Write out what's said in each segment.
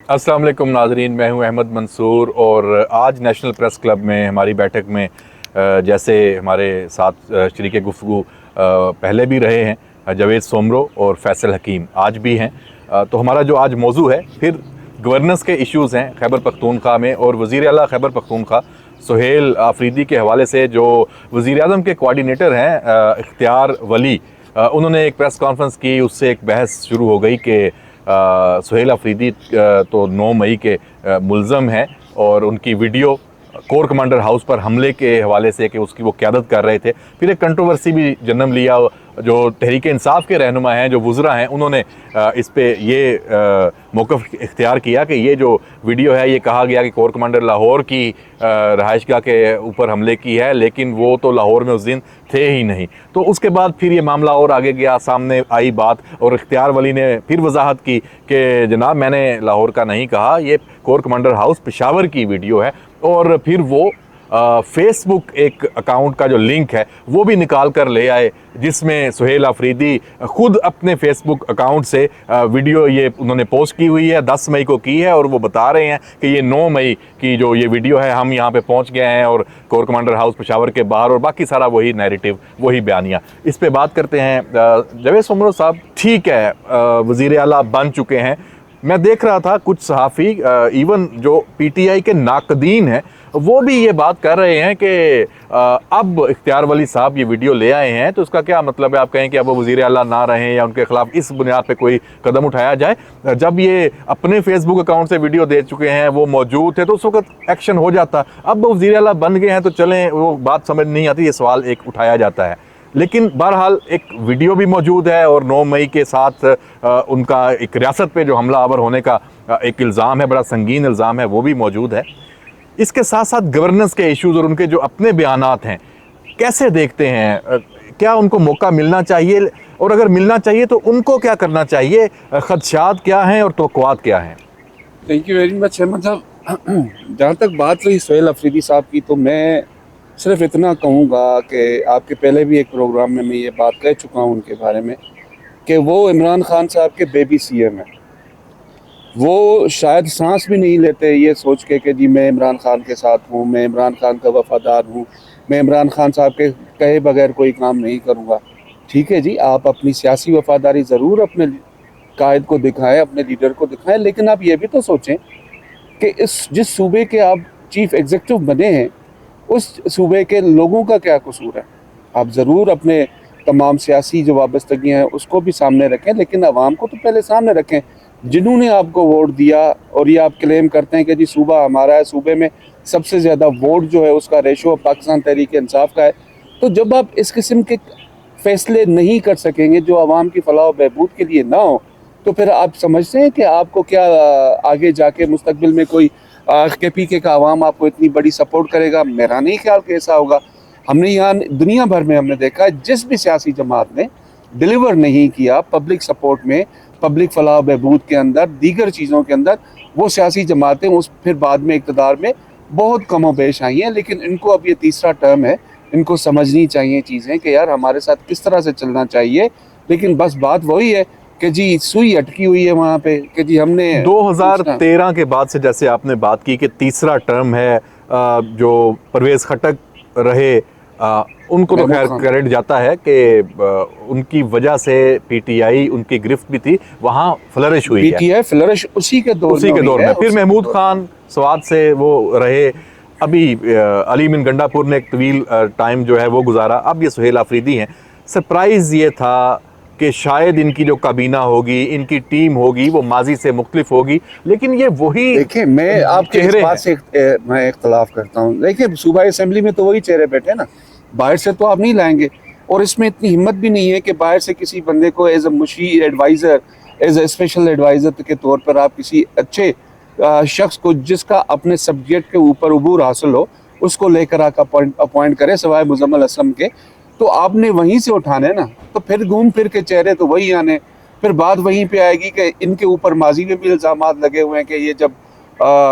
अस्सलाम वालेकुम नाजरीन, मैं हूं अहमद मंसूर और आज नेशनल प्रेस क्लब में हमारी बैठक में जैसे हमारे साथ शरीके गुफ्तगू पहले भी रहे हैं जावेद सोमरो और फैसल हकीम, आज भी हैं। तो हमारा जो आज मौजू है फिर गवर्नेंस के इश्यूज़ हैं खैबर पख्तूनख्वा में, और वज़ीर आला खैबर पख्तूनख्वा सुहेल आफरीदी के हवाले से जो वज़ीर आज़म के कोऑर्डिनेटर हैं इख्तियार वली, उन्होंने एक प्रेस कॉन्फ्रेंस की, उससे एक बहस शुरू हो गई कि सुहेल आफरीदी तो 9 मई के मुल्ज़म हैं और उनकी वीडियो कोर कमांडर हाउस पर हमले के हवाले से कि उसकी वो क़यादत कर रहे थे। फिर एक कंट्रोवर्सी भी जन्म लिया। जो तहरीक इंसाफ के रहनुमा हैं, जो वुज़रा हैं, उन्होंने इस पे ये मौक़िफ़ इख्तियार किया कि ये जो वीडियो है ये कहा गया कि कोर कमांडर लाहौर की रहायशगाह के ऊपर हमले की है, लेकिन वो तो लाहौर में उस दिन थे ही नहीं। तो उसके बाद फिर ये मामला और आगे गया, सामने आई बात और इख्तियार वली ने फिर वजाहत की कि जनाब मैंने लाहौर का नहीं कहा, ये कोर कमांडर हाउस पेशावर की वीडियो है। और फिर वो फेसबुक एक अकाउंट का जो लिंक है वो भी निकाल कर ले आए, जिसमें सुहेल आफरीदी ख़ुद अपने फेसबुक अकाउंट से वीडियो ये उन्होंने पोस्ट की हुई है, 10 मई को की है, और वो बता रहे हैं कि ये 9 मई की जो ये वीडियो है, हम यहाँ पे पहुँच गए हैं और कोर कमांडर हाउस पेशावर के बाहर, और बाकी सारा वही नैरेटिव, वही बयानिया। इस पे बात करते हैं। जावेद सोमरो साहब, ठीक है, वज़ीर आला बन चुके हैं। मैं देख रहा था कुछ सहाफ़ी, इवन जो PTI के नाकदीन हैं, वो भी ये बात कर रहे हैं कि अब इख्तियार वली साहब ये वीडियो ले आए हैं तो उसका क्या मतलब है। आप कहें कि अब वो वज़ीर आला ना रहें या उनके ख़िलाफ़ इस बुनियाद पे कोई कदम उठाया जाए, जब ये अपने फेसबुक अकाउंट से वीडियो दे चुके हैं, वो मौजूद थे तो उस वक्त एक्शन हो जाता। अब वो वज़ीर आला बन गए हैं तो चलें, वो बात समझ नहीं आती, ये सवाल एक उठाया जाता है। लेकिन बहरहाल एक वीडियो भी मौजूद है और 9 मई के साथ उनका एक रियासत पे जो हमला आवर होने का एक इल्ज़ाम है, बड़ा संगीन इल्ज़ाम है, वो भी मौजूद है। इसके साथ साथ गवर्नेंस के इश्यूज़ और उनके जो अपने बयानात हैं, कैसे देखते हैं? क्या उनको मौका मिलना चाहिए, और अगर मिलना चाहिए तो उनको क्या करना चाहिए? खदशात क्या हैं और तवक्कुआत क्या हैं? Thank you very much Ahmad साहब। जहाँ तक बात रही सुहेल आफरीदी साहब की, तो मैं सिर्फ इतना कहूँगा कि आपके पहले भी एक प्रोग्राम में मैं ये बात कह चुका हूँ उनके बारे में कि वो इमरान खान साहब के बेबी CM हैं। वो शायद सांस भी नहीं लेते ये सोच के कि जी मैं इमरान खान के साथ हूँ, मैं इमरान खान का वफ़ादार हूँ, मैं इमरान खान साहब के कहे बगैर कोई काम नहीं करूँगा। ठीक है जी, आप अपनी सियासी वफ़ादारी ज़रूर अपने कायद को दिखाएं, अपने लीडर को दिखाएं, लेकिन आप ये भी तो सोचें कि जिस सूबे के आप चीफ़ एग्जीक्यूटिव बने हैं, उस सूबे के लोगों का क्या कसूर है। आप ज़रूर अपने तमाम सियासी जो वाबस्तगियाँ हैं उसको भी सामने रखें, लेकिन आवाम को तो पहले सामने रखें जिन्होंने आपको वोट दिया। और ये आप क्लेम करते हैं कि जी सूबा हमारा है, सूबे में सबसे ज़्यादा वोट जो है उसका रेशो पाकिस्तान तहरीक इंसाफ का है। तो जब आप इस किस्म के फ़ैसले नहीं कर सकेंगे जो आवाम की फलाह व बहबूद के लिए ना हो, तो फिर आप समझते हैं कि आपको क्या आगे जाके मुस्तकबिल में कोई KPK का आवाम आपको इतनी बड़ी सपोर्ट करेगा? मेरा नहीं ख्याल कि ऐसा होगा। हमने यहाँ दुनिया भर में हमने देखा है, जिस भी सियासी जमात ने डिलीवर नहीं किया पब्लिक सपोर्ट में, पब्लिक फलाह बहबूद के अंदर, दीगर चीज़ों के अंदर, वो सियासी जमातें उस फिर बाद में इक़्तिदार में बहुत कमो बेश आई हैं। लेकिन इनको अब ये तीसरा टर्म है, इनको समझनी चाहिए चीज़ें कि यार हमारे साथ किस तरह से चलना चाहिए। लेकिन बस बात वही है कि जी सुई अटकी हुई है वहाँ पे कि जी हमने 2013 के बाद से, जैसे आपने बात की कि तीसरा टर्म है, जो परवेज़ खटक रहे, उनको तो खैर क्रेडिट जाता है कि उनकी वजह से PTI उनकी गिरफ्त भी थी, वहाँ फ्लरिश हुई है। PTI फ्लरिश उसी के दौर में फिर महमूद खान स्वाद से वो रहे, अभी अली मिन गंडापुर ने एक तवील टाइम जो है वो गुजारा, अब ये सुहेल आफरीदी हैं। सरप्राइज़ ये था कि शायद इनकी जो काबीना होगी, इनकी टीम होगी, वो माजी से मुख्तलिफ होगी, लेकिन ये वही। देखिए, मैं आपके इस बात से मैं इख्तलाफ करता हूँ। देखिए, सूबाई असेंबली में तो वही चेहरे बैठे ना, बाहर से तो आप नहीं लाएंगे। और इसमें इतनी हिम्मत भी नहीं है कि बाहर से किसी बंदे को एज ए मुशीर adviser, as a special adviser के तौर पर आप किसी अच्छे शख्स को जिसका अपने सब्जेक्ट के ऊपर उबूर हासिल हो, उसको लेकर आकर अपॉइंट करें सिवाय मुजम्मिल असलम के। तो आपने वहीं से उठाने ना, तो फिर घूम फिर के चेहरे तो वही आने, फिर बात वहीं पे आएगी कि इनके ऊपर माजी में भी इल्ज़ामात लगे हुए हैं कि ये जब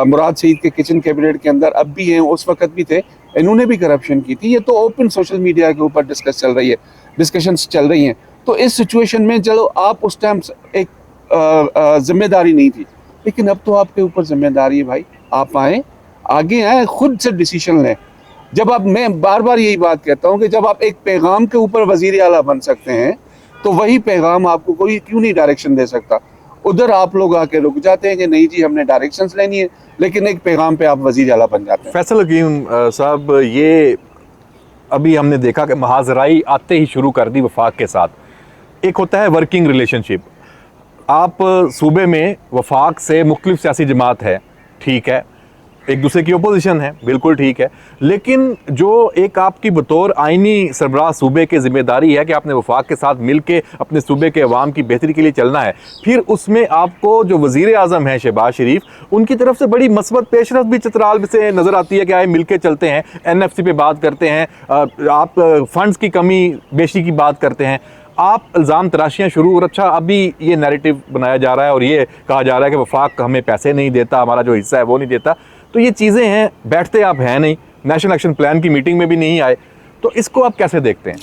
मुराद सईद के किचन कैबिनेट के अंदर अब भी हैं, उस वक्त भी थे, इन्होंने भी करप्शन की थी। ये तो ओपन सोशल मीडिया के ऊपर डिस्कशंस चल रही हैं। तो इस सिचुएशन में चलो आप उस टाइम एक जिम्मेदारी नहीं थी, लेकिन अब तो आपके ऊपर जिम्मेदारी है भाई, आप आए, आगे आए, खुद से डिसीजन लें। जब आप, मैं बार बार यही बात कहता हूँ कि जब आप एक पैगाम के ऊपर वजीर आला बन सकते हैं तो वही पैगाम आपको कोई क्यों नहीं डायरेक्शन दे सकता। उधर आप लोग आके रुक जाते हैं कि नहीं जी हमने डायरेक्शंस लेनी है, लेकिन एक पैगाम पे आप वजीर आला बन जाते हैं। फैसल हकीम साहब, ये अभी हमने देखा कि महाजराई आते ही शुरू कर दी वफाक के साथ। एक होता है वर्किंग रिलेशनशिप, आप सूबे में वफाक से मुख्तलिफ सियासी जमात है, ठीक है, एक दूसरे की अपोजिशन है, बिल्कुल ठीक है, लेकिन जो एक आपकी बतौर आइनी सरबराह सूबे की जिम्मेदारी है कि आपने वफाक के साथ मिल के अपने सूबे के अवाम की बेहतरी के लिए चलना है, फिर उसमें आपको जो वज़ीर आज़म हैं शहबाज शरीफ, उनकी तरफ से बड़ी मस्बत पेशरफ भी चित्राल से नज़र आती है कि आए मिल के चलते हैं, NFC पे बात करते हैं, आप फंड्स की कमी बेशी की बात करते हैं, आप इल्ज़ाम तराशियाँ शुरू, और अच्छा अभी ये नैरेटिव बनाया जा रहा है और ये कहा जा रहा है कि वफाक हमें पैसे नहीं देता, हमारा जो हिस्सा है वो नहीं देता। तो ये चीज़ें हैं, बैठते आप हैं नहीं, नेशनल एक्शन प्लान की मीटिंग में भी नहीं आए, तो इसको आप कैसे देखते हैं?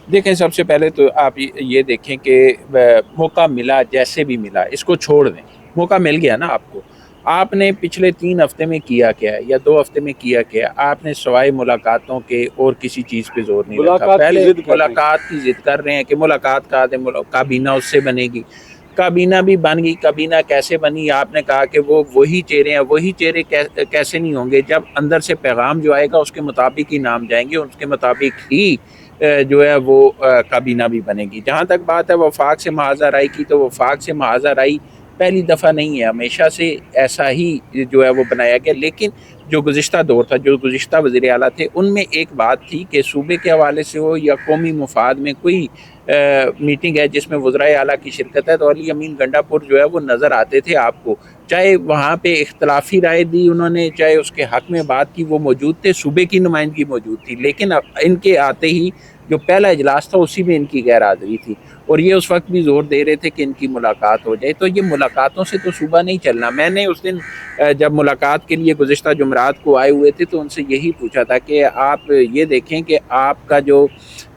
देखें, सबसे पहले तो आप ये देखें कि मौका मिला, जैसे भी मिला इसको छोड़ दें। मौका मिल गया ना आपको, आपने पिछले 3 हफ्ते में किया क्या है या 2 हफ्ते में किया क्या है? आपने सवाए मुलाकातों के और किसी चीज़ पे जोर नहीं रखा। पहले मुलाकात की जिद कर रहे हैं कि मुलाकात का काबीना उससे बनेगी, काबीना भी बन गई। काबीना कैसे बनी? आपने कहा कि वो वही चेहरे हैं, वही चेहरे कैसे नहीं होंगे? जब अंदर से पैगाम जो आएगा उसके मुताबिक ही नाम जाएंगे, उसके मुताबिक ही जो है वो काबीना भी बनेगी। जहाँ तक बात है वफाक से महाजराई की, तो वफाक से महाजराई पहली दफ़ा नहीं है, हमेशा से ऐसा ही जो है वो बनाया गया। लेकिन जो गुज़िश्ता दौर था, जो गुज़िश्ता वज़ीर आला थे, उनमें एक बात थी कि सूबे के हवाले से हो या कौमी मुफाद में कोई मीटिंग है जिसमें वज़राए आला की शिरकत है, तो अली अमीन गंडापुर जो है वो नज़र आते थे आपको। चाहे वहाँ पे इख्तलाफी राय दी उन्होंने, चाहे उसके हक़ में बात की, वो मौजूद थे, सूबे की नुमाइंदगी मौजूद थी। लेकिन इनके आते ही जो पहला इजलास था उसी में इनकी गैर हाज़िरी थी, और ये उस वक्त भी जोर दे रहे थे कि इनकी मुलाकात हो जाए। तो ये मुलाकातों से तो सूबा नहीं चलना। मैंने उस दिन जब मुलाकात के लिए गुज़िश्ता जुमरात को आए हुए थे तो उनसे यही पूछा था कि आप ये देखें कि आपका जो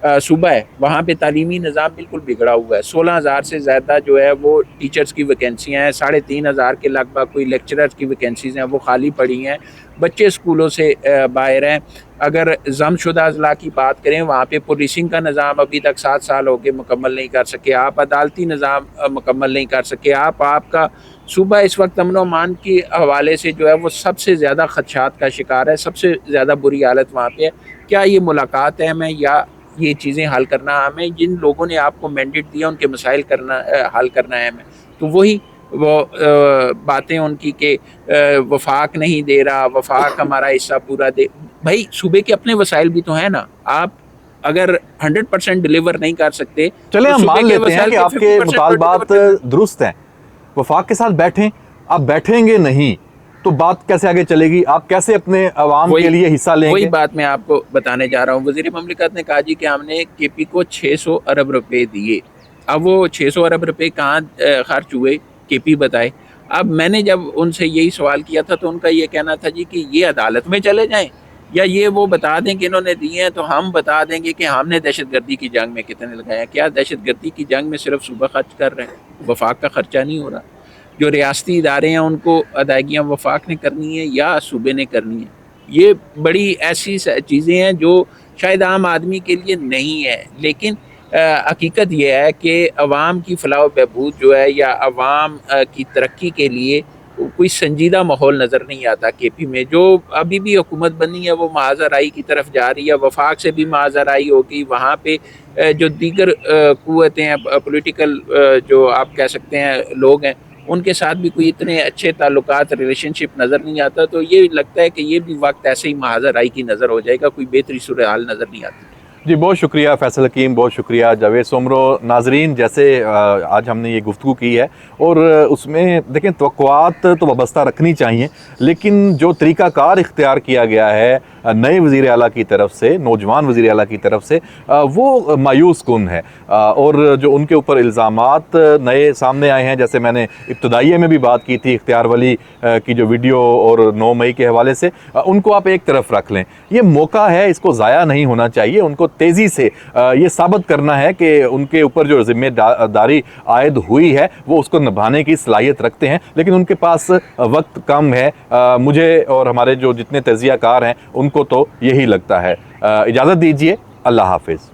सूबा है वहाँ पे तालीमी निज़ाम बिल्कुल बिगड़ा हुआ है। 16,000 से ज़्यादा जो है वो टीचर्स की वैकेंसियाँ हैं, 3,500 के लगभग कोई लेक्चरर्स की वैकेंसीज़ हैं वो खाली पड़ी हैं, बच्चे स्कूलों से बाहर हैं। अगर जमशुदा अजला की बात करें, वहाँ पे पुलिसिंग का निज़ाम अभी तक 7 साल हो गए मुकम्मल नहीं कर सके, आप अदालती निज़ाम मुकम्मल नहीं कर सके, आपका सूबा इस वक्त अमन अमान के हवाले से जो है वो सबसे ज़्यादा खदशात का शिकार है, सबसे ज़्यादा बुरी हालत वहाँ पे है। क्या ये मुलाकात है हमें या ये चीज़ें हल करना हमें? जिन लोगों ने आपको मैंडेट दिया उनके मसाइल हल करना है हमें, तो वही वो बातें उनकी के वफाक नहीं दे रहा, वफाक हमारा हिस्सा पूरा दे। भाई सूबे के अपने वसाइल भी तो हैं ना, आप अगर 100% डिलीवर नहीं कर सकते, चले तो हम मान सूबे के लेते हैं वसाइल कि के आपके 50% मुतालबात दुरुस्त हैं, वफाक के साथ बैठें, आप बैठेंगे नहीं तो बात कैसे आगे चलेगी? आप कैसे अपने अवाम के लिए हिस्सा लेंगे? वही बात मैं आपको बताने जा रहा हूँ। वज़ीर ममलिकत ने कहा जी कि हमने केपी को 600 अरब रुपए दिए। अब वो 600 अरब रुपए कहाँ खर्च हुए, केपी बताए। अब मैंने जब उनसे यही सवाल किया था तो उनका ये कहना था जी कि ये अदालत में चले जाएं या ये वो बता दें कि इन्होंने दिए हैं तो हम बता देंगे कि हमने दहशतगर्दी की जंग में कितने लगाए हैं। क्या दहशतगर्दी की जंग में सिर्फ सूबा खर्च कर रहे हैं, वफाक का खर्चा नहीं हो रहा? जो रियासती इदारे हैं उनको अदायगियाँ वफाक ने करनी है या सूबे ने करनी है? ये बड़ी ऐसी चीज़ें हैं जो शायद आम आदमी के लिए नहीं है, लेकिन हकीकत यह है कि अवाम की फलाह व बहबूद जो है या अवाम की तरक्की के लिए कोई संजीदा माहौल नज़र नहीं आता। केपी में जो अभी भी हुकूमत बनी है वो महाजराई की तरफ जा रही है, वफाक से भी महाजराई होगी। वहाँ पे जो दीगर कुव्वतें हैं, पॉलिटिकल जो आप कह सकते हैं लोग हैं, उनके साथ भी कोई इतने अच्छे ताल्लुकात, रिलेशनशिप नज़र नहीं आता। तो ये लगता है कि ये भी वक्त ऐसे ही महाजराई की नज़र हो जाएगा, कोई बेहतरी सूरत हाल नज़र नहीं आती। जी बहुत शुक्रिया फैसल हकीम, बहुत शुक्रिया जावेद सोमरो। नाजरीन, जैसे आज हमने ये गुफ्तगू की है और उसमें देखें तवक्कुआत तो वाबस्ता रखनी चाहिए, लेकिन जो तरीक़ाकार इख्तियार किया गया है नए वज़ीर आला की तरफ से, नौजवान वज़ीर आला की तरफ से, वो मायूस कुन है। और जो उनके ऊपर इल्ज़ामात नए सामने आए हैं, जैसे मैंने इब्तदाइये में भी बात की थी इख्तियार वली की जो वीडियो और 9 मई के हवाले से, उनको आप एक तरफ रख लें। ये मौका है, इसको ज़ाया नहीं होना चाहिए। उनको तेज़ी से ये साबित करना है कि उनके ऊपर जो ज़िम्मेदारी आयद हुई है वो उसको निभाने की सलाहियत रखते हैं, लेकिन उनके पास वक्त कम है। मुझे और हमारे जो जितने तजियाकार हैं उनको तो यही लगता है। इजाज़त दीजिए, अल्लाह हाफिज़।